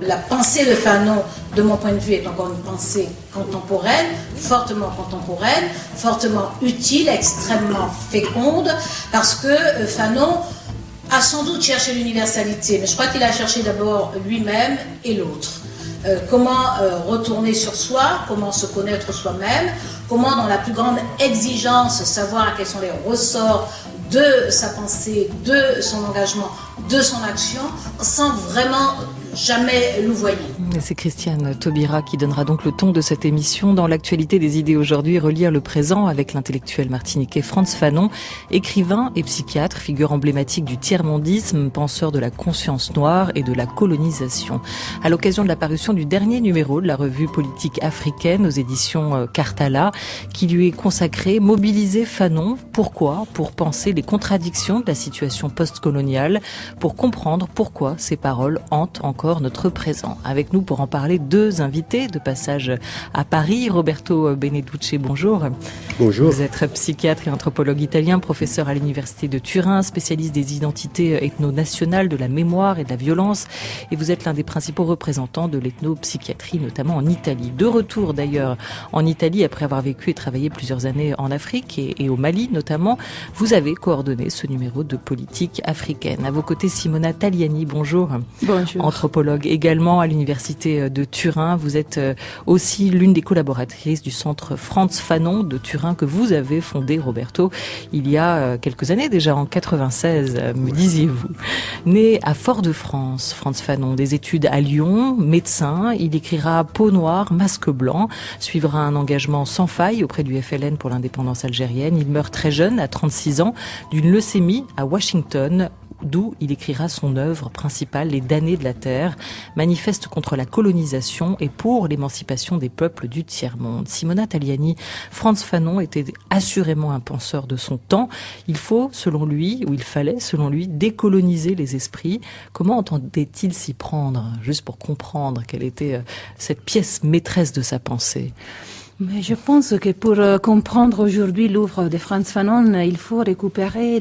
La pensée de Fanon, de mon point de vue, est encore une pensée contemporaine, fortement utile, extrêmement féconde, parce que Fanon a sans doute cherché l'universalité, mais je crois qu'il a cherché d'abord lui-même et l'autre. Comment retourner sur soi, comment se connaître soi-même, comment dans la plus grande exigence savoir quels sont les ressorts de sa pensée, de son engagement, de son action, sans vraiment jamais louvoyer. C'est Christiane Taubira qui donnera donc le ton de cette émission. Dans l'actualité des idées aujourd'hui, relire le présent avec l'intellectuel martiniquais Frantz Fanon, écrivain et psychiatre, figure emblématique du tiers-mondisme, penseur de la conscience noire et de la colonisation. À l'occasion de la parution du dernier numéro de la revue politique africaine aux éditions Cartala, qui lui est consacré, mobiliser Fanon. Pourquoi ? Pour penser les contradictions de la situation post-coloniale, pour comprendre pourquoi ces paroles hantent encore notre présent. Avec nous pour en parler, deux invités de passage à Paris. Roberto Beneduce, bonjour. Bonjour. Vous êtes psychiatre et anthropologue italien, professeur à l'université de Turin, spécialiste des identités ethno-nationales, de la mémoire et de la violence. Et vous êtes l'un des principaux représentants de l'ethnopsychiatrie, notamment en Italie. De retour d'ailleurs en Italie, après avoir vécu et travaillé plusieurs années en Afrique et au Mali notamment, vous avez coordonné ce numéro de politique africaine. À vos côtés, Simona Taliani, bonjour. Bonjour. Anthropologue également à l'université de Turin. Vous êtes aussi l'une des collaboratrices du centre Frantz Fanon de Turin que vous avez fondé, Roberto, il y a quelques années déjà, en 96, me disiez-vous. Né à Fort-de-France, Frantz Fanon, des études à Lyon, médecin, il écrira Peau noire, masque blanc, suivra un engagement sans faille auprès du FLN pour l'indépendance algérienne. Il meurt très jeune, à 36 ans, d'une leucémie à Washington, d'où il écrira son œuvre principale, Les damnés de la terre, manifeste contre la colonisation et pour l'émancipation des peuples du tiers-monde. Simona Taliani, Frantz Fanon était assurément un penseur de son temps. Il faut, selon lui, ou il fallait, selon lui, décoloniser les esprits. Comment entendait-il s'y prendre, juste pour comprendre quelle était cette pièce maîtresse de sa pensée ? Mais je pense que pour comprendre aujourd'hui l'œuvre de Frantz Fanon, il faut récupérer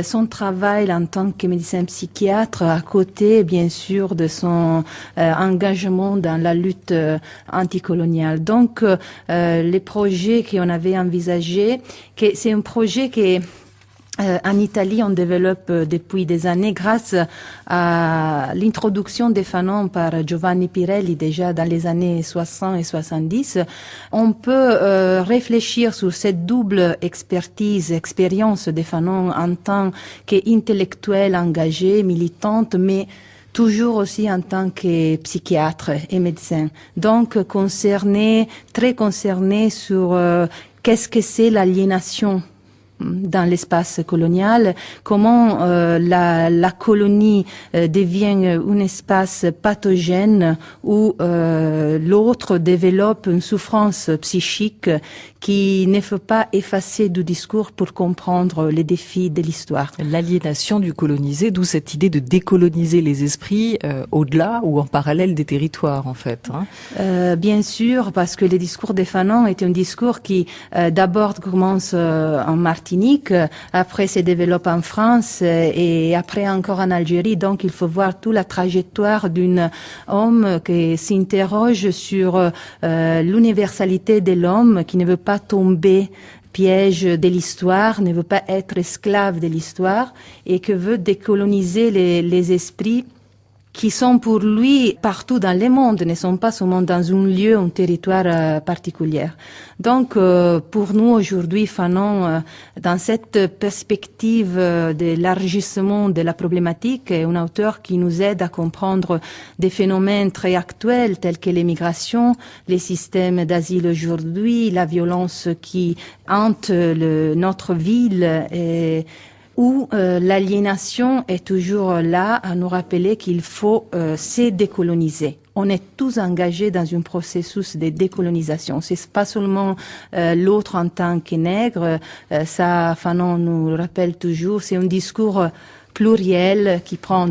son travail en tant que médecin psychiatre à côté, bien sûr, de son engagement dans la lutte anticoloniale. Donc, les projets qu'on avait envisagés, c'est un projet qui en Italie, on développe depuis des années grâce à l'introduction des Fanon par Giovanni Pirelli déjà dans les années 60 et 70. On peut réfléchir sur cette double expérience des Fanon en tant qu'intellectuelle engagée, militante, mais toujours aussi en tant que psychiatre et médecin. Donc, très concerné sur qu'est-ce que c'est l'aliénation dans l'espace colonial, comment la colonie devient un espace pathogène où l'autre développe une souffrance psychique qui ne faut pas effacer du discours pour comprendre les défis de l'histoire. L'aliénation du colonisé, d'où cette idée de décoloniser les esprits au-delà ou en parallèle des territoires, en fait. Bien sûr, parce que le discours des Fanon est un discours qui d'abord commence en Martinique, après se développe en France et après encore en Algérie. Donc il faut voir toute la trajectoire d'un homme qui s'interroge sur l'universalité de l'homme, qui ne veut pas tomber piège de l'histoire, ne veut pas être esclave de l'histoire et que veut décoloniser les esprits qui sont pour lui partout dans le monde, ne sont pas seulement dans un lieu, un territoire particulier. Donc, pour nous aujourd'hui, Fanon, dans cette perspective d'élargissement de la problématique, est un auteur qui nous aide à comprendre des phénomènes très actuels tels que l'immigration, les systèmes d'asile aujourd'hui, la violence qui hante notre ville et où l'aliénation est toujours là à nous rappeler qu'il faut se décoloniser. On est tous engagés dans un processus de décolonisation. C'est pas seulement l'autre en tant que nègre, ça Fanon nous rappelle toujours, c'est un discours pluriel qui prend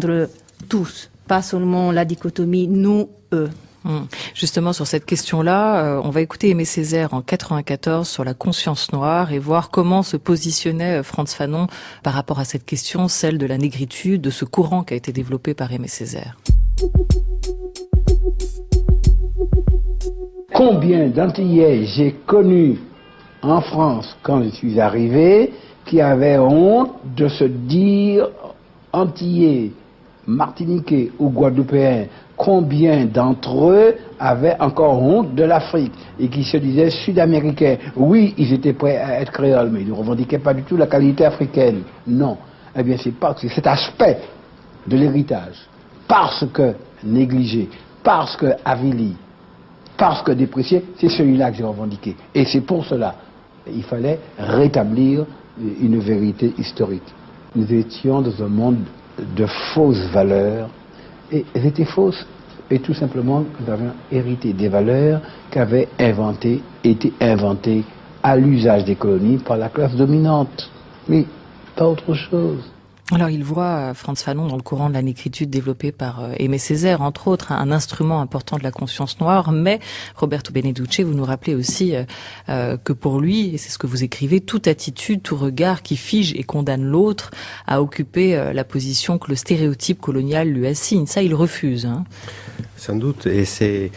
tous, pas seulement la dichotomie nous-eux. Justement, sur cette question-là, on va écouter Aimé Césaire en 94 sur la conscience noire et voir comment se positionnait Frantz Fanon par rapport à cette question, celle de la négritude, de ce courant qui a été développé par Aimé Césaire. Combien d'Antillais j'ai connus en France quand je suis arrivé qui avaient honte de se dire Antillais, Martiniquais ou Guadeloupéens. Combien d'entre eux avaient encore honte de l'Afrique et qui se disaient sud-américains. Oui, ils étaient prêts à être créoles, mais ils ne revendiquaient pas du tout la qualité africaine. Non. Eh bien, c'est cet aspect de l'héritage, parce que négligé, parce que avili, parce que déprécié, c'est celui-là que j'ai revendiqué. Et c'est pour cela qu'il fallait rétablir une vérité historique. Nous étions dans un monde de fausses valeurs, et elles étaient fausses, et tout simplement nous avions hérité des valeurs qui avaient été inventées à l'usage des colonies par la classe dominante, mais pas autre chose. Alors il voit, Frantz Fanon, dans le courant de la négritude développé par Aimé Césaire, entre autres, un instrument important de la conscience noire, mais Roberto Beneduce, vous nous rappelez aussi que pour lui, et c'est ce que vous écrivez, toute attitude, tout regard qui fige et condamne l'autre a occupé la position que le stéréotype colonial lui assigne. Ça, il refuse. Hein. Sans doute, et c'est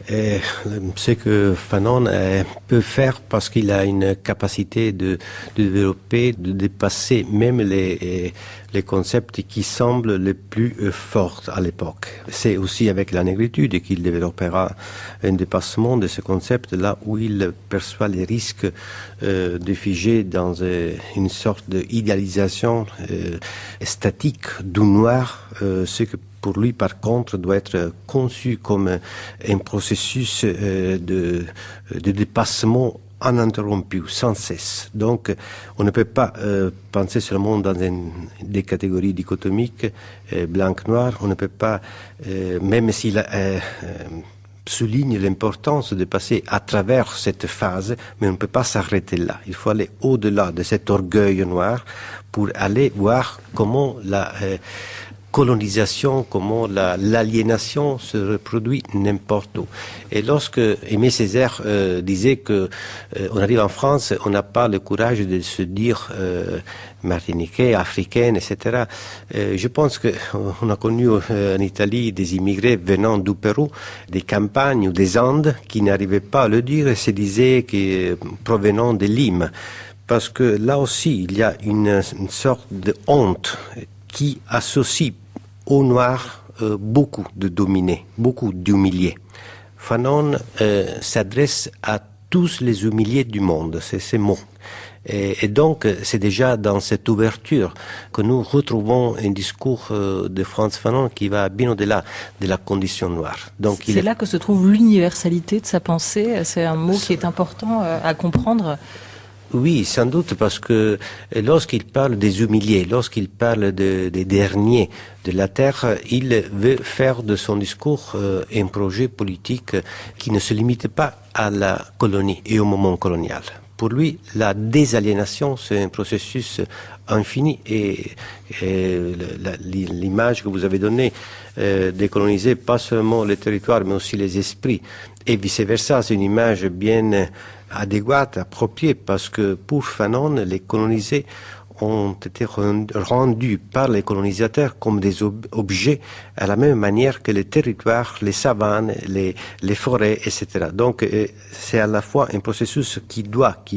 ce que Fanon peut faire parce qu'il a une capacité de développer, de dépasser même les concepts qui semblent les plus forts à l'époque. C'est aussi avec la négritude qu'il développera un dépassement de ce concept là où il perçoit les risques de figer dans une sorte d'idéalisation statique du noir, ce que pour lui, par contre, doit être conçu comme un processus de dépassement uninterrompu, sans cesse. Donc, on ne peut pas penser seulement dans des catégories dichotomiques, blanc-noir. On ne peut pas, même s'il souligne l'importance de passer à travers cette phase, mais on ne peut pas s'arrêter là. Il faut aller au-delà de cet orgueil noir pour aller voir comment la colonisation, comment l'aliénation se reproduit n'importe où. Et lorsque Aimé Césaire disait que on arrive en France, on n'a pas le courage de se dire martiniquais, africaine, etc. Je pense que on a connu en Italie des immigrés venant du Pérou, des campagnes ou des Andes qui n'arrivaient pas à le dire et se disaient que provenant de Lime. Parce que là aussi, il y a une sorte de honte qui associe au noir beaucoup de dominés, beaucoup d'humiliés. Fanon s'adresse à tous les humiliés du monde, c'est ces mots. Et donc, c'est déjà dans cette ouverture que nous retrouvons un discours de Frantz Fanon qui va bien au-delà de la condition noire. Donc, c'est là que se trouve l'universalité de sa pensée. C'est un mot qui est important à comprendre. Oui, sans doute, parce que lorsqu'il parle des humiliés, lorsqu'il parle des derniers de la terre, il veut faire de son discours un projet politique qui ne se limite pas à la colonie et au moment colonial. Pour lui, la désaliénation, c'est un processus infini et l'image que vous avez donnée, décoloniser pas seulement les territoires, mais aussi les esprits, et vice-versa, c'est une image bien adéquate, appropriée, parce que pour Fanon, les colonisés ont été rendus par les colonisateurs comme des objets à la même manière que les territoires, les savanes, les forêts, etc. Donc c'est à la fois un processus qui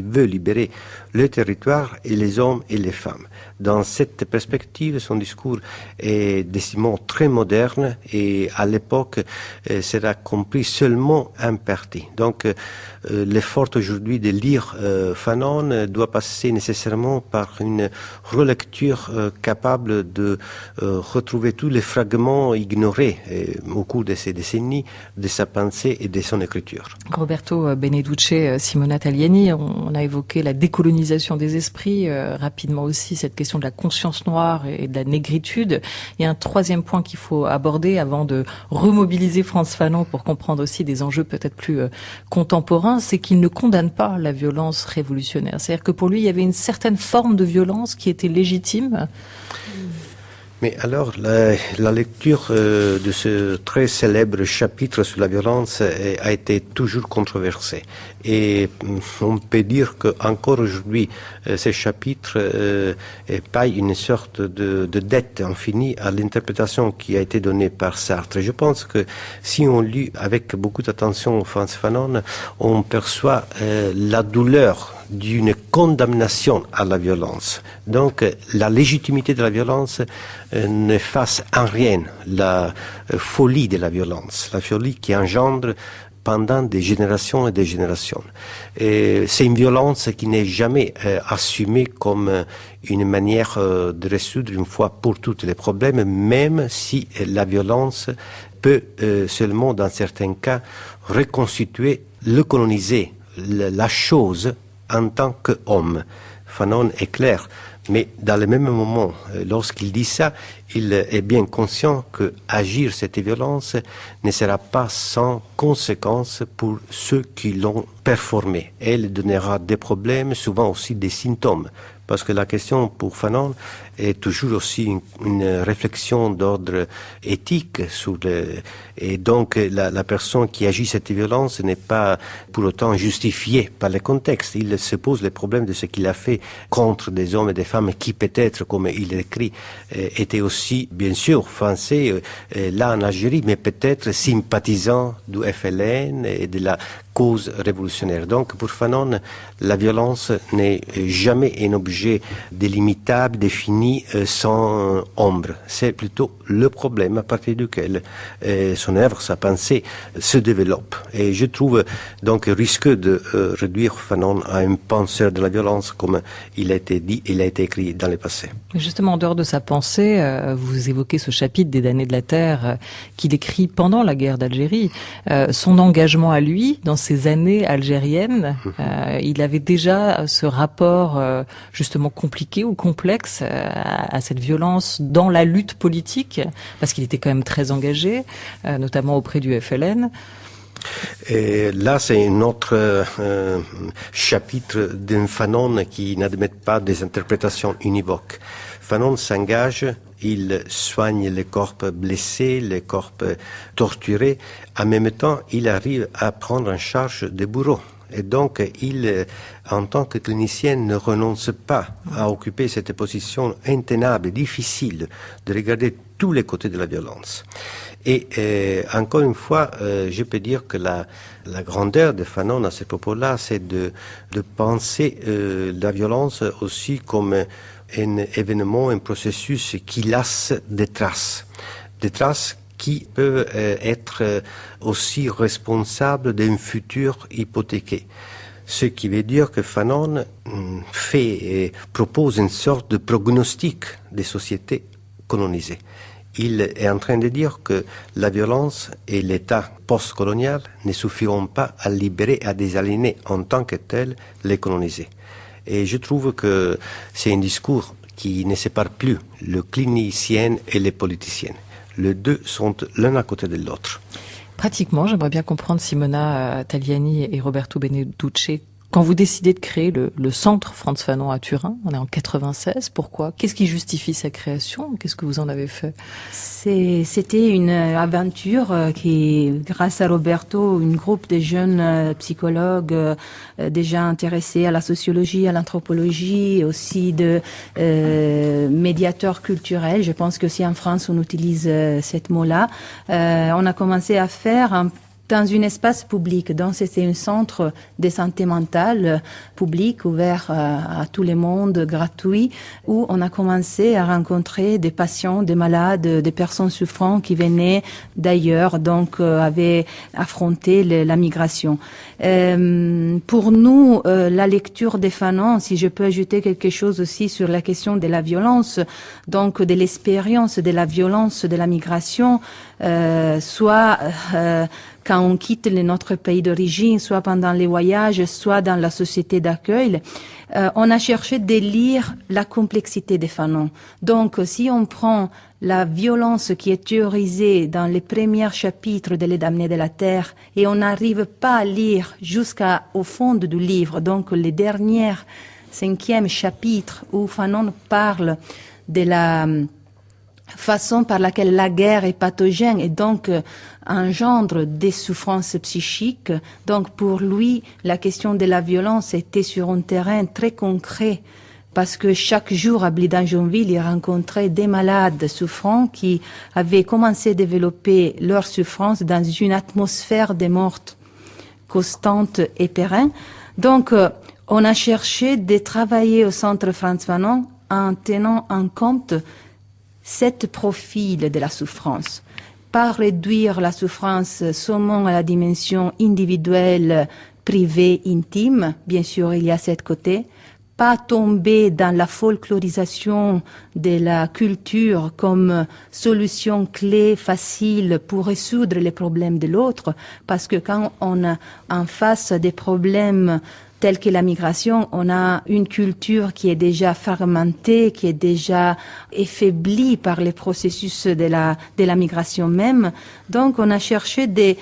veut libérer le territoire et les hommes et les femmes. Dans cette perspective, son discours est décidément très moderne et à l'époque sera compris seulement en partie. Donc l'effort aujourd'hui de lire Fanon doit passer nécessairement par une relecture capable de retrouver tous les fragments ignorés au cours de ces décennies de sa pensée et de son écriture. Roberto Beneduce, Simona Taliani, on a évoqué la décolonisation des esprits, rapidement aussi cette question de la conscience noire et de la négritude. Il y a un troisième point qu'il faut aborder avant de remobiliser Frantz Fanon pour comprendre aussi des enjeux peut-être plus contemporains, c'est qu'il ne condamne pas la violence révolutionnaire. C'est-à-dire que pour lui, il y avait une certaine forme de violence qui était légitime. Mais alors, la lecture de ce très célèbre chapitre sur la violence a été toujours controversée. Et on peut dire qu'encore aujourd'hui, ces chapitres paient une sorte de dette infinie à l'interprétation qui a été donnée par Sartre. Je pense que si on lit avec beaucoup d'attention Frantz Fanon, on perçoit la douleur d'une condamnation à la violence. Donc, la légitimité de la violence n'efface en rien la folie de la violence, la folie qui engendre pendant des générations et des générations. Et c'est une violence qui n'est jamais assumée comme une manière de résoudre une fois pour toutes les problèmes, même si la violence peut seulement, dans certains cas, reconstituer, le coloniser, la chose en tant qu'homme. Fanon est clair, mais dans le même moment, lorsqu'il dit ça, il est bien conscient que agir cette violence ne sera pas sans conséquences pour ceux qui l'ont performée. Elle donnera des problèmes, souvent aussi des symptômes. Parce que la question pour Fanon est toujours aussi une réflexion d'ordre éthique et donc la personne qui agit cette violence n'est pas pour autant justifiée par le contexte. Il se pose les problèmes de ce qu'il a fait contre des hommes et des femmes qui peut-être, comme il écrit, étaient aussi bien sûr français là en Algérie, mais peut-être sympathisants du FLN et de la cause révolutionnaire. Donc pour Fanon, la violence n'est jamais un objet délimitable, défini, sans ombre. C'est plutôt le problème à partir duquel son œuvre, sa pensée se développe. Et je trouve donc risqueux de réduire Fanon à un penseur de la violence comme il a été dit, il a été écrit dans le passé. Justement, en dehors de sa pensée, vous évoquez ce chapitre des damnés de la terre qu'il écrit pendant la guerre d'Algérie. Son engagement à lui, dans ces années algériennes, il avait déjà ce rapport justement compliqué ou complexe à cette violence dans la lutte politique, parce qu'il était quand même très engagé, notamment auprès du FLN. Et là, c'est un autre chapitre d'un Fanon qui n'admet pas des interprétations univoques. Fanon s'engage, il soigne les corps blessés, les corps torturés. En même temps, il arrive à prendre en charge des bourreaux. Et donc, il, en tant que clinicien, ne renonce pas à occuper cette position intenable, difficile, de regarder tous les côtés de la violence. Et encore une fois, je peux dire que la grandeur de Fanon à ce propos-là, c'est de penser la violence aussi comme un événement, un processus qui laisse des traces qui peuvent être aussi responsables d'un futur hypothéqué. Ce qui veut dire que Fanon propose une sorte de prognostic des sociétés colonisées. Il est en train de dire que la violence et l'État post-colonial ne suffiront pas à libérer, à désaligner en tant que tel les colonisés. Et je trouve que c'est un discours qui ne sépare plus le clinicien et les politiciens. Les deux sont l'un à côté de l'autre. Pratiquement, j'aimerais bien comprendre, Simona Tagliani et Roberto Beneduce, quand vous décidez de créer le centre Frantz Fanon à Turin, on est en 96, pourquoi? Qu'est-ce qui justifie sa création? Qu'est-ce que vous en avez fait? C'était une aventure qui, grâce à Roberto, un groupe de jeunes psychologues déjà intéressés à la sociologie, à l'anthropologie, aussi de médiateurs culturels. Je pense que aussi en France, on utilise cette mot-là. On a commencé à faire dans un espace public. Donc, c'était un centre de santé mentale public, ouvert à tout le monde, gratuit, où on a commencé à rencontrer des patients, des malades, des personnes souffrantes qui venaient d'ailleurs, donc avaient affronté la migration. Pour nous, la lecture des Fanon, si je peux ajouter quelque chose aussi sur la question de la violence, donc de l'expérience de la violence de la migration, soit quand on quitte notre pays d'origine, soit pendant les voyages, soit dans la société d'accueil, on a cherché de lire la complexité des Fanon. Donc, si on prend la violence qui est théorisée dans les premiers chapitres de Les Damnés de la Terre et on n'arrive pas à lire jusqu'au fond du livre, donc les derniers 5e chapitres où Fanon parle de façon par laquelle la guerre est pathogène et donc engendre des souffrances psychiques. Donc pour lui, la question de la violence était sur un terrain très concret parce que chaque jour à Blidanjonville, il rencontrait des malades souffrants qui avaient commencé à développer leur souffrance dans une atmosphère de mort constante et pérenne. Donc on a cherché de travailler au Centre Frantz Fanon en tenant en compte cet profil de la souffrance. Pas réduire la souffrance seulement à la dimension individuelle, privée, intime, bien sûr il y a cette côté, pas tomber dans la folklorisation de la culture comme solution clé facile pour résoudre les problèmes de l'autre, parce que quand on a en face des problèmes tels que la migration, on a une culture qui est déjà fragmentée, qui est déjà affaiblie par les processus de la migration même. Donc, on a cherché de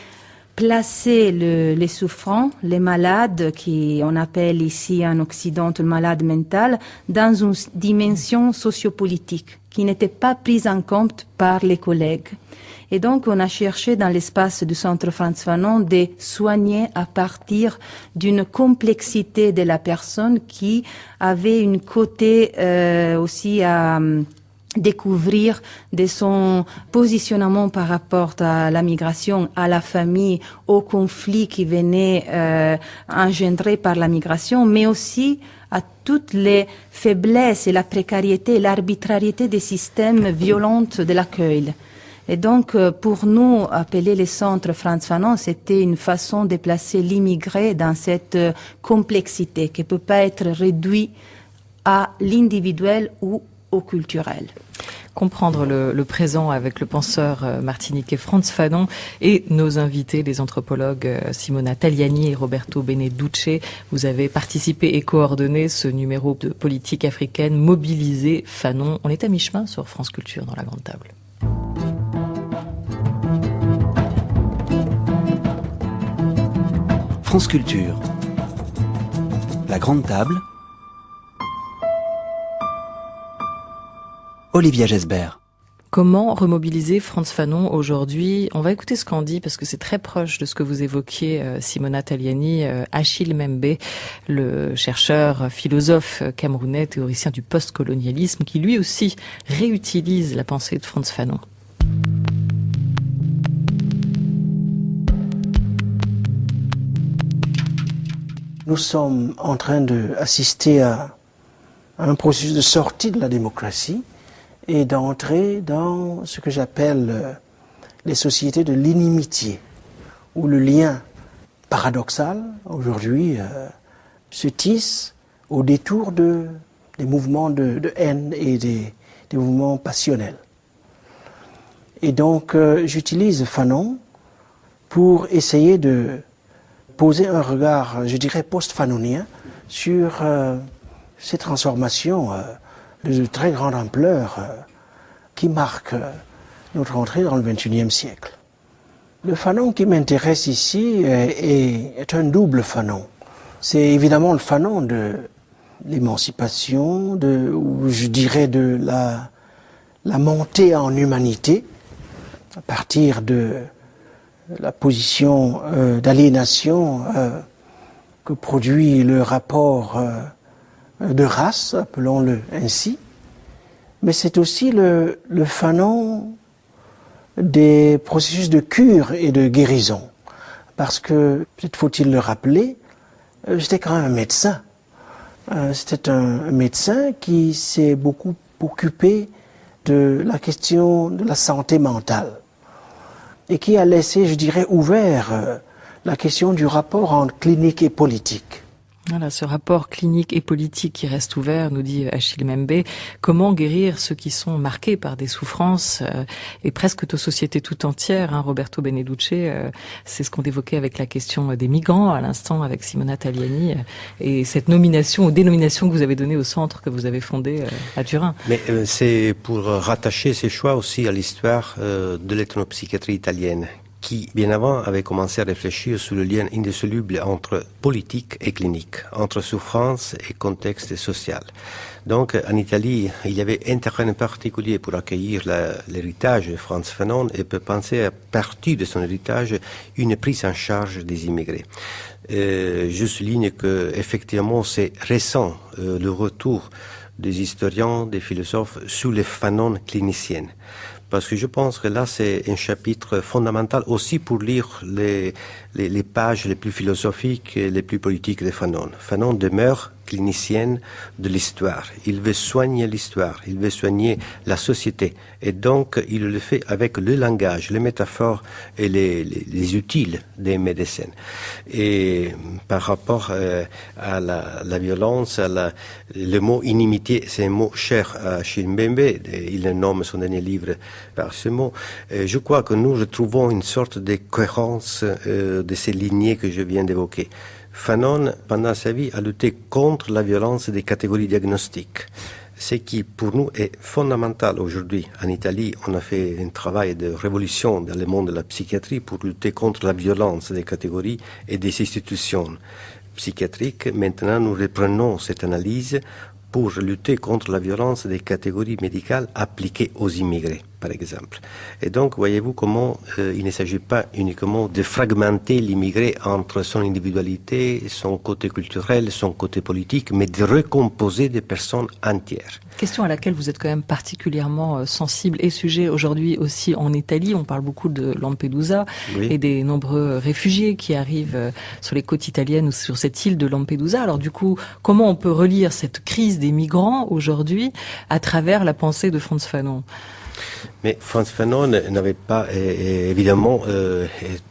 placer les souffrants, les malades, qui on appelle ici en Occident le malade mental, dans une dimension sociopolitique qui n'était pas prise en compte par les collègues. Et donc, on a cherché dans l'espace du Centre Frantz Fanon de soigner à partir d'une complexité de la personne qui avait une côté aussi à découvrir de son positionnement par rapport à la migration, à la famille, au conflit qui venait engendré par la migration, mais aussi à toutes les faiblesses et la précarité et l'arbitrariété des systèmes violents de l'accueil. Et donc, pour nous, appeler les centres Frantz Fanon, c'était une façon de placer l'immigré dans cette complexité qui ne peut pas être réduite à l'individuel ou au culturel. Comprendre le présent avec le penseur martiniquais Frantz Fanon et nos invités, les anthropologues Simona Tagliani et Roberto Beneduce. Vous avez participé et coordonné ce numéro de politique africaine Mobiliser Fanon. On est à mi-chemin sur France Culture dans la Grande Table. France Culture. La Grande Table. Olivia Gesbert. Comment remobiliser Frantz Fanon aujourd'hui? On va écouter ce qu'en dit, parce que c'est très proche de ce que vous évoquiez, Simona Tagliani, Achille Mbembe, le chercheur, philosophe camerounais, théoricien du postcolonialisme, qui lui aussi réutilise la pensée de Frantz Fanon. Nous sommes en train d'assister à un processus de sortie de la démocratie et d'entrer dans ce que j'appelle les sociétés de l'inimitié, où le lien paradoxal, aujourd'hui, se tisse au détour des mouvements de haine et des mouvements passionnels. Et donc, j'utilise Fanon pour essayer de poser un regard, je dirais, post-fanonien sur ces transformations de très grande ampleur qui marquent notre entrée dans le XXIe siècle. Le Fanon qui m'intéresse ici est un double Fanon. C'est évidemment le Fanon de l'émancipation, ou je dirais de la montée en humanité, à partir de la position d'aliénation que produit le rapport de race, appelons-le ainsi, mais c'est aussi le Fanon des processus de cure et de guérison. Parce que, peut-être faut-il le rappeler, j'étais quand même un médecin. C'était un médecin qui s'est beaucoup occupé de la question de la santé mentale et qui a laissé, je dirais, ouvert la question du rapport entre clinique et politique. Voilà, ce rapport clinique et politique qui reste ouvert, nous dit Achille Mbembe. Comment guérir ceux qui sont marqués par des souffrances et presque de société tout entière, hein, Roberto Beneduce, c'est ce qu'on évoquait avec la question des migrants à l'instant avec Simona Tagliani et cette nomination ou dénomination que vous avez donnée au centre que vous avez fondé à Turin. Mais c'est pour rattacher ces choix aussi à l'histoire de l'ethnopsychiatrie italienne, qui, bien avant, avait commencé à réfléchir sur le lien indissoluble entre politique et clinique, entre souffrance et contexte social. Donc, en Italie, il y avait un terrain particulier pour accueillir l'héritage de Frantz Fanon et peut penser à partir de son héritage une prise en charge des immigrés. Je souligne que, effectivement, c'est récent, le retour des historiens, des philosophes sur les Fanon cliniciennes. Parce que je pense que là, c'est un chapitre fondamental aussi pour lire les pages les plus philosophiques et les plus politiques de Fanon. Fanon demeure clinicienne de l'histoire. Il veut soigner l'histoire, il veut soigner la société. Et donc, il le fait avec le langage, les métaphores et les utiles des médecins. Et par rapport à la violence, le mot inimitié, c'est un mot cher à Chimbembe. Il nomme son dernier livre par ce mot. Je crois que nous retrouvons une sorte de cohérence de ces lignées que je viens d'évoquer. Fanon, pendant sa vie, a lutté contre la violence des catégories diagnostiques. Ce qui, pour nous, est fondamental aujourd'hui. En Italie, on a fait un travail de révolution dans le monde de la psychiatrie pour lutter contre la violence des catégories et des institutions psychiatriques. Maintenant, nous reprenons cette analyse pour lutter contre la violence des catégories médicales appliquées aux immigrés, par exemple. Et donc, voyez-vous comment il ne s'agit pas uniquement de fragmenter l'immigré entre son individualité, son côté culturel, son côté politique, mais de recomposer des personnes entières. Question à laquelle vous êtes quand même particulièrement sensible et sujet aujourd'hui aussi en Italie. On parle beaucoup de Lampedusa et des nombreux réfugiés qui arrivent sur les côtes italiennes ou sur cette île de Lampedusa. Alors du coup, comment on peut relire cette crise des migrants aujourd'hui à travers la pensée de Frantz Fanon ? Mais Frantz Fanon n'avait pas évidemment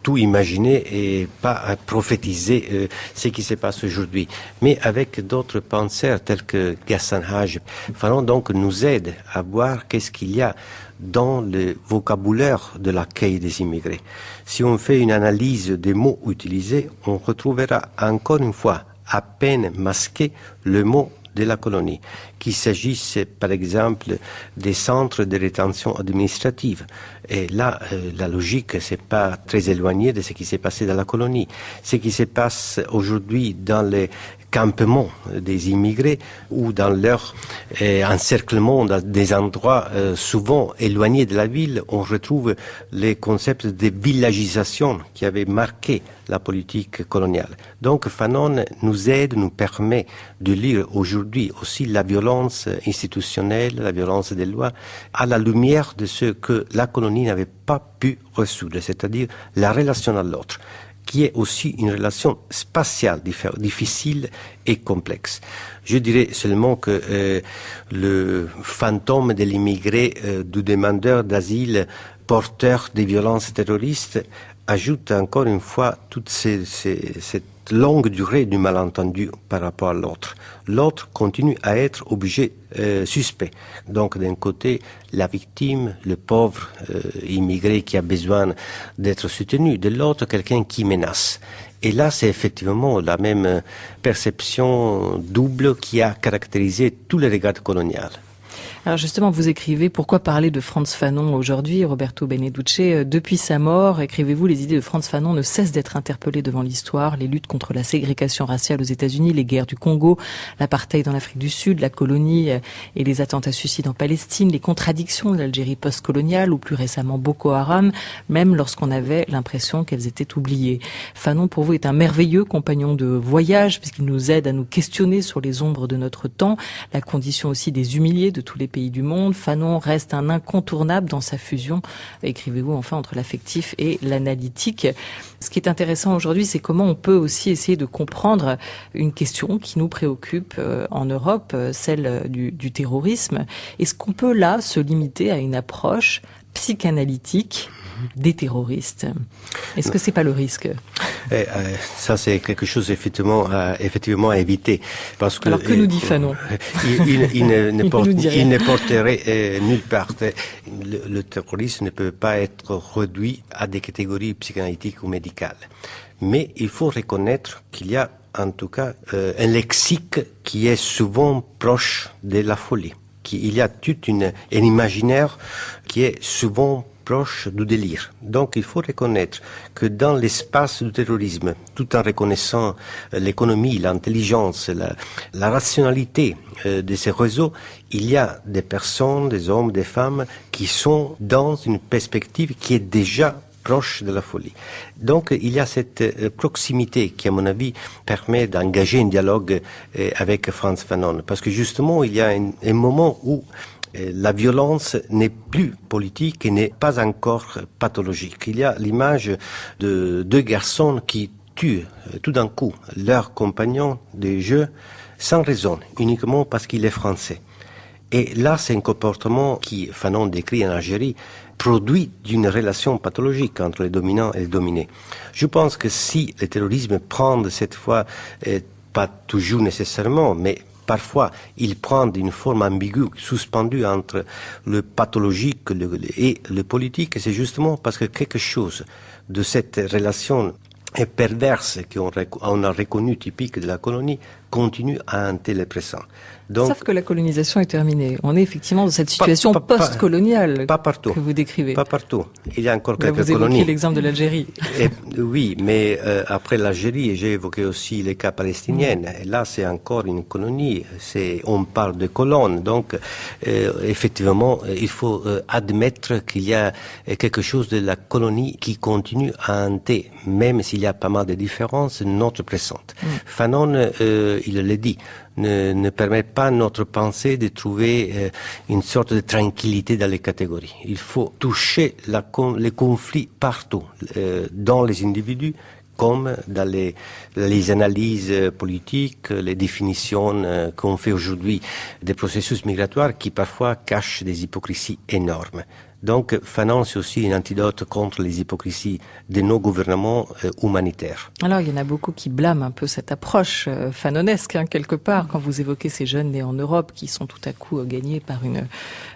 tout imaginé et pas prophétisé ce qui se passe aujourd'hui. Mais avec d'autres penseurs tels que Ghassan Hage, Fanon donc nous aide à voir qu'est-ce qu'il y a dans le vocabulaire de l'accueil des immigrés. Si on fait une analyse des mots utilisés, on retrouvera encore une fois à peine masqué le mot de la colonie, qu'il s'agisse par exemple des centres de rétention administrative. Et là, la logique, c'est pas très éloigné de ce qui s'est passé dans la colonie. Ce qui se passe aujourd'hui dans les campements des immigrés ou dans leur encerclement dans des endroits souvent éloignés de la ville, on retrouve les concepts de villagisation qui avaient marqué la politique coloniale. Donc Fanon nous aide, nous permet de lire aujourd'hui aussi la violence institutionnelle, la violence des lois, à la lumière de ce que la colonie n'avait pas pu résoudre, c'est-à-dire la relation à l'autre, qui est aussi une relation spatiale difficile et complexe. Je dirais seulement que le fantôme de l'immigré, du demandeur d'asile, porteur des violences terroristes, ajoute encore une fois toute cette longue durée du malentendu par rapport à l'autre. L'autre continue à être objet suspect. Donc d'un côté, la victime, le pauvre immigré qui a besoin d'être soutenu. De l'autre, quelqu'un qui menace. Et là, c'est effectivement la même perception double qui a caractérisé tous les regards coloniaux. Alors justement, vous écrivez « Pourquoi parler de Frantz Fanon aujourd'hui ?» Roberto Beneduce, depuis sa mort, écrivez-vous, les idées de Frantz Fanon ne cessent d'être interpellées devant l'histoire, les luttes contre la ségrégation raciale aux États-Unis, les guerres du Congo, l'apartheid en Afrique du Sud, la colonie et les attentats suicides en Palestine, les contradictions de l'Algérie post-coloniale ou plus récemment Boko Haram, même lorsqu'on avait l'impression qu'elles étaient oubliées. Fanon, pour vous, est un merveilleux compagnon de voyage puisqu'il nous aide à nous questionner sur les ombres de notre temps, la condition aussi des humiliés de tous les pays du monde. Fanon reste un incontournable dans sa fusion, écrivez-vous enfin, entre l'affectif et l'analytique. Ce qui est intéressant aujourd'hui, c'est comment on peut aussi essayer de comprendre une question qui nous préoccupe en Europe, celle du terrorisme. Est-ce qu'on peut là se limiter à une approche psychanalytique des terroristes? Est-ce que c'est pas le risque? Ça, c'est quelque chose effectivement à éviter. Parce que, alors que nous dit Fanon? Il ne porterait nulle part. Le terrorisme ne peut pas être réduit à des catégories psychanalytiques ou médicales. Mais il faut reconnaître qu'il y a en tout cas un lexique qui est souvent proche de la folie. Il y a tout un imaginaire qui est souvent proche du délire. Donc il faut reconnaître que dans l'espace du terrorisme, tout en reconnaissant l'économie, l'intelligence, la rationalité de ces réseaux, il y a des personnes, des hommes, des femmes qui sont dans une perspective qui est déjà proche de la folie. Donc il y a cette proximité qui, à mon avis, permet d'engager un dialogue avec Frantz Fanon. Parce que justement, il y a un moment où la violence n'est plus politique et n'est pas encore pathologique. Il y a l'image de deux garçons qui tuent tout d'un coup leur compagnon de jeu sans raison, uniquement parce qu'il est français. Et là, c'est un comportement qui, Fanon décrit en Algérie, produit d'une relation pathologique entre les dominants et les dominés. Je pense que si le terrorisme prend cette fois, pas toujours nécessairement, mais parfois il prend une forme ambiguë, suspendue entre le pathologique et le politique, c'est justement parce que quelque chose de cette relation perverse qu'on a reconnu typique de la colonie continue à hanter le présent. Donc, sauf que la colonisation est terminée. On est effectivement dans cette situation post-coloniale que vous décrivez. Pas partout. Il y a encore là, quelques vous colonies. Vous évoquez l'exemple de l'Algérie. Oui, mais après l'Algérie, j'ai évoqué aussi les cas palestiniens. Et là, c'est encore une colonie. On parle de colonnes. Donc, effectivement, il faut admettre qu'il y a quelque chose de la colonie qui continue à hanter, même s'il y a pas mal de différences, notre présente. Fanon, il le dit, ne permet pas à notre pensée de trouver une sorte de tranquillité dans les catégories. Il faut toucher les conflits partout, dans les individus comme dans les analyses politiques, les définitions qu'on fait aujourd'hui des processus migratoires qui parfois cachent des hypocrisies énormes. Donc, Fanon, c'est aussi un antidote contre les hypocrisies de nos gouvernements humanitaires. Alors, il y en a beaucoup qui blâment un peu cette approche fanonesque, quelque part, quand vous évoquez ces jeunes nés en Europe qui sont tout à coup gagnés par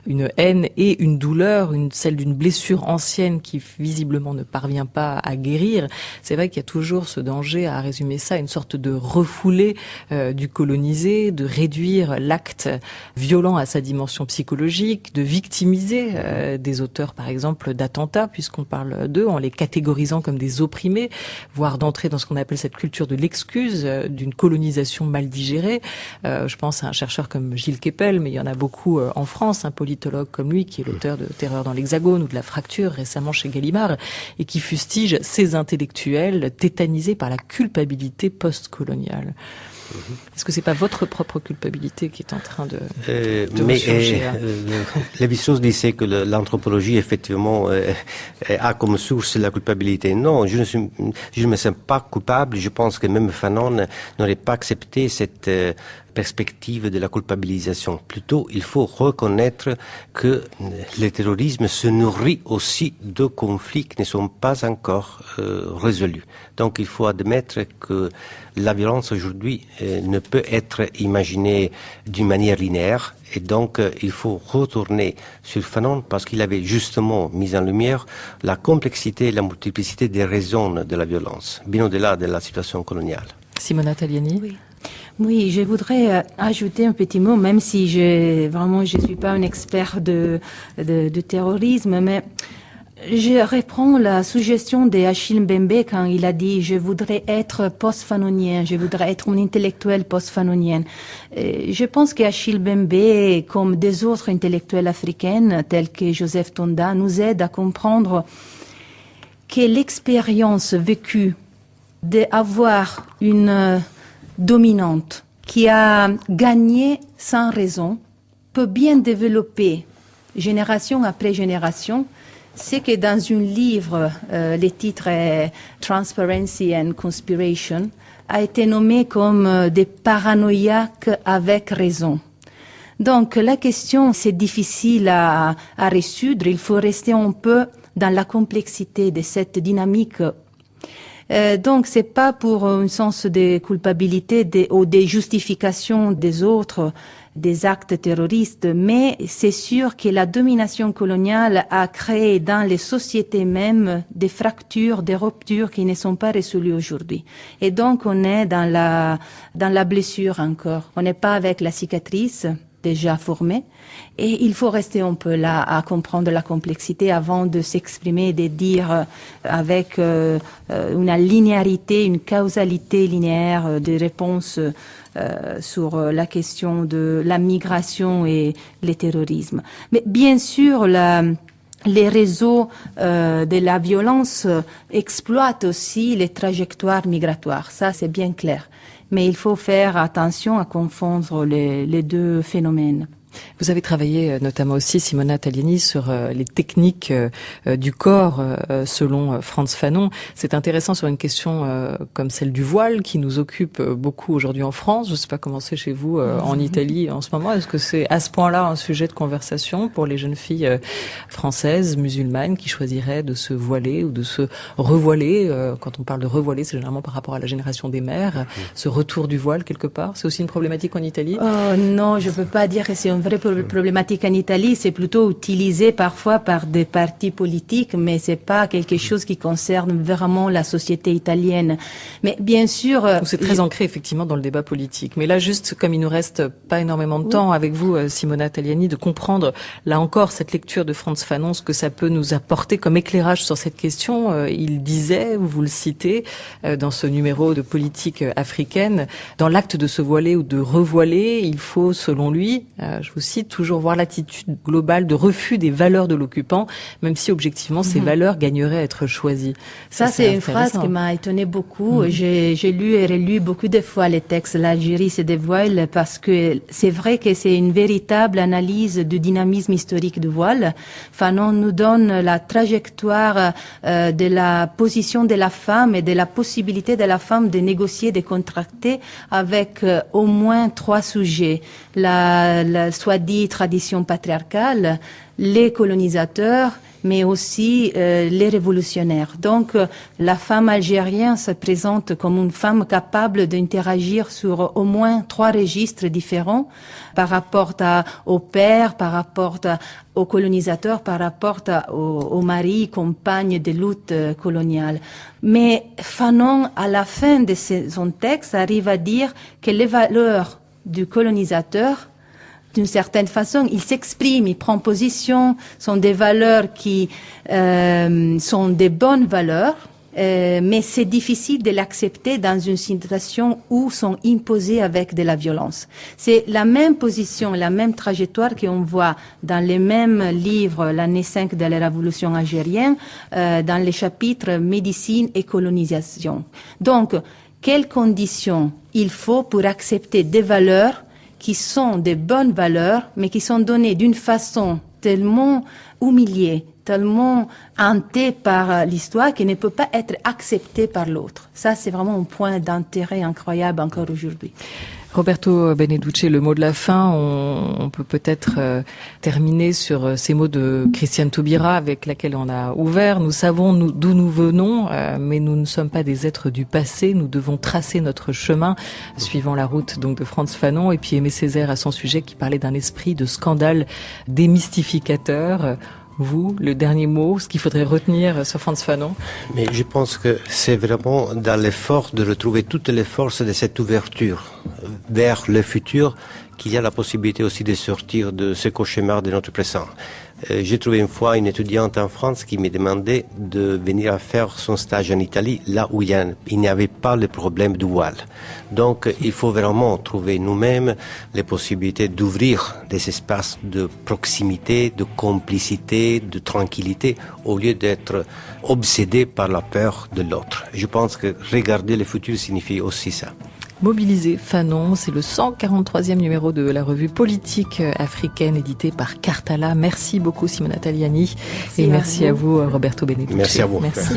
une haine et une douleur, celle d'une blessure ancienne qui visiblement ne parvient pas à guérir. C'est vrai qu'il y a toujours ce danger, à résumer ça, une sorte de refoulé du colonisé, de réduire l'acte violent à sa dimension psychologique, de victimiser des auteurs, par exemple, d'attentats, puisqu'on parle d'eux, en les catégorisant comme des opprimés, voire d'entrer dans ce qu'on appelle cette culture de l'excuse, d'une colonisation mal digérée. Je pense à un chercheur comme Gilles Kepel, mais il y en a beaucoup en France, un politologue comme lui, qui est l'auteur de Terreur dans l'Hexagone ou de La Fracture, récemment chez Gallimard, et qui fustige ces intellectuels tétanisés par la culpabilité post-coloniale. Est-ce que c'est pas votre propre culpabilité qui est en train de ressurgir? Lévi-Strauss disait que l'anthropologie effectivement a comme source la culpabilité. Non, je ne me sens pas coupable. Je pense que même Fanon n'aurait pas accepté cette perspective de la culpabilisation. Plutôt, il faut reconnaître que le terrorisme se nourrit aussi de conflits qui ne sont pas encore résolus. Donc, il faut admettre que la violence aujourd'hui ne peut être imaginée d'une manière linéaire. Et donc, il faut retourner sur Fanon parce qu'il avait justement mis en lumière la complexité et la multiplicité des raisons de la violence, bien au-delà de la situation coloniale. Simona Taliani. Oui, je voudrais ajouter un petit mot, même si je suis pas un expert de terrorisme, mais je reprends la suggestion d'Achille Mbembe quand il a dit « je voudrais être post-fanonien, je voudrais être un intellectuel post-fanonien ». Je pense qu'Achille Mbembe, comme des autres intellectuels africains, tels que Joseph Tonda, nous aide à comprendre que l'expérience vécue d'avoir une dominante qui a gagné sans raison peut bien développer génération après génération. C'est que dans un livre, le titre est Transparency and Conspiration, a été nommé comme des paranoïaques avec raison. Donc la question, c'est difficile à résoudre. Il faut rester un peu dans la complexité de cette dynamique. Donc c'est pas pour un sens de culpabilité ou des justifications des autres, des actes terroristes, mais c'est sûr que la domination coloniale a créé dans les sociétés mêmes des fractures, des ruptures qui ne sont pas résolues aujourd'hui. Et donc on est dans la blessure encore. On n'est pas avec la cicatrice, déjà formés. Et il faut rester un peu là à comprendre la complexité avant de s'exprimer, de dire avec une linéarité, une causalité linéaire des réponses sur la question de la migration et le terrorisme. Mais bien sûr, les réseaux de la violence exploitent aussi les trajectoires migratoires. Ça, c'est bien clair. Mais il faut faire attention à confondre les deux phénomènes. Vous avez travaillé notamment aussi, Simona Taliani, sur les techniques du corps selon Frantz Fanon. C'est intéressant sur une question comme celle du voile qui nous occupe beaucoup aujourd'hui en France. Je ne sais pas comment c'est chez vous en Italie en ce moment. Est-ce que c'est à ce point-là un sujet de conversation pour les jeunes filles françaises, musulmanes, qui choisiraient de se voiler ou de se revoiler? Quand on parle de revoiler, c'est généralement par rapport à la génération des mères. Ce retour du voile quelque part, c'est aussi une problématique en Italie? Non, je ne peux pas dire que c'est une vraie problématique en Italie. C'est plutôt utilisé parfois par des partis politiques, mais c'est pas quelque chose qui concerne vraiment la société italienne. Mais bien sûr, c'est très ancré effectivement dans le débat politique. Mais là, juste comme il nous reste pas énormément de temps avec vous, Simona Taliani, de comprendre là encore cette lecture de Frantz Fanon, ce que ça peut nous apporter comme éclairage sur cette question. Il disait, vous le citez, dans ce numéro de politique africaine, dans l'acte de se voiler ou de revoiler, il faut, selon lui, je vous cite, toujours voir l'attitude globale de refus des valeurs de l'occupant, même si objectivement ces valeurs gagneraient à être choisies. Ça c'est une phrase qui m'a étonnée beaucoup. J'ai lu et relu beaucoup de fois les textes L'Algérie se dévoile, parce que c'est vrai que c'est une véritable analyse du dynamisme historique du voile. Fanon nous donne la trajectoire de la position de la femme et de la possibilité de la femme de négocier, de contracter avec au moins 3 sujets. La soit-dit tradition patriarcale, les colonisateurs, mais aussi les révolutionnaires. Donc, la femme algérienne se présente comme une femme capable d'interagir sur au moins 3 registres différents par rapport au père, par rapport aux colonisateurs, par rapport au mari, compagne de lutte coloniale. Mais Fanon, à la fin de son texte, arrive à dire que les valeurs du colonisateur, d'une certaine façon, il s'exprime, il prend position, sont des valeurs qui sont des bonnes valeurs, mais c'est difficile de l'accepter dans une situation où sont imposées avec de la violence. C'est la même position, la même trajectoire qu'on voit dans les mêmes livres, l'année 5 de la Révolution algérienne, dans les chapitres médecine et colonisation. Donc, quelles conditions il faut pour accepter des valeurs qui sont des bonnes valeurs, mais qui sont données d'une façon tellement humiliée, tellement hantée par l'histoire, qui ne peut pas être acceptée par l'autre. Ça, c'est vraiment un point d'intérêt incroyable encore aujourd'hui. Roberto Beneduce, le mot de la fin, on peut peut-être terminer sur ces mots de Christiane Taubira avec laquelle on a ouvert. Nous savons d'où nous venons, mais nous ne sommes pas des êtres du passé. Nous devons tracer notre chemin, suivant la route donc de Frantz Fanon. Et puis Aimé Césaire à son sujet qui parlait d'un esprit de scandale démystificateur. Vous, le dernier mot, ce qu'il faudrait retenir sur Frantz Fanon? Mais je pense que c'est vraiment dans l'effort de retrouver toutes les forces de cette ouverture vers le futur qu'il y a la possibilité aussi de sortir de ce cauchemar de notre présent. J'ai trouvé une fois une étudiante en France qui me demandait de venir faire son stage en Italie, là où il n'y avait pas le problème du voile. Donc, il faut vraiment trouver nous-mêmes les possibilités d'ouvrir des espaces de proximité, de complicité, de tranquillité, au lieu d'être obsédé par la peur de l'autre. Je pense que regarder le futur signifie aussi ça. Mobiliser Fanon, c'est le 143e numéro de la revue politique africaine édité par Cartala. Merci beaucoup Simona Taliani et merci à vous Roberto Beneduce. Merci à vous. Merci.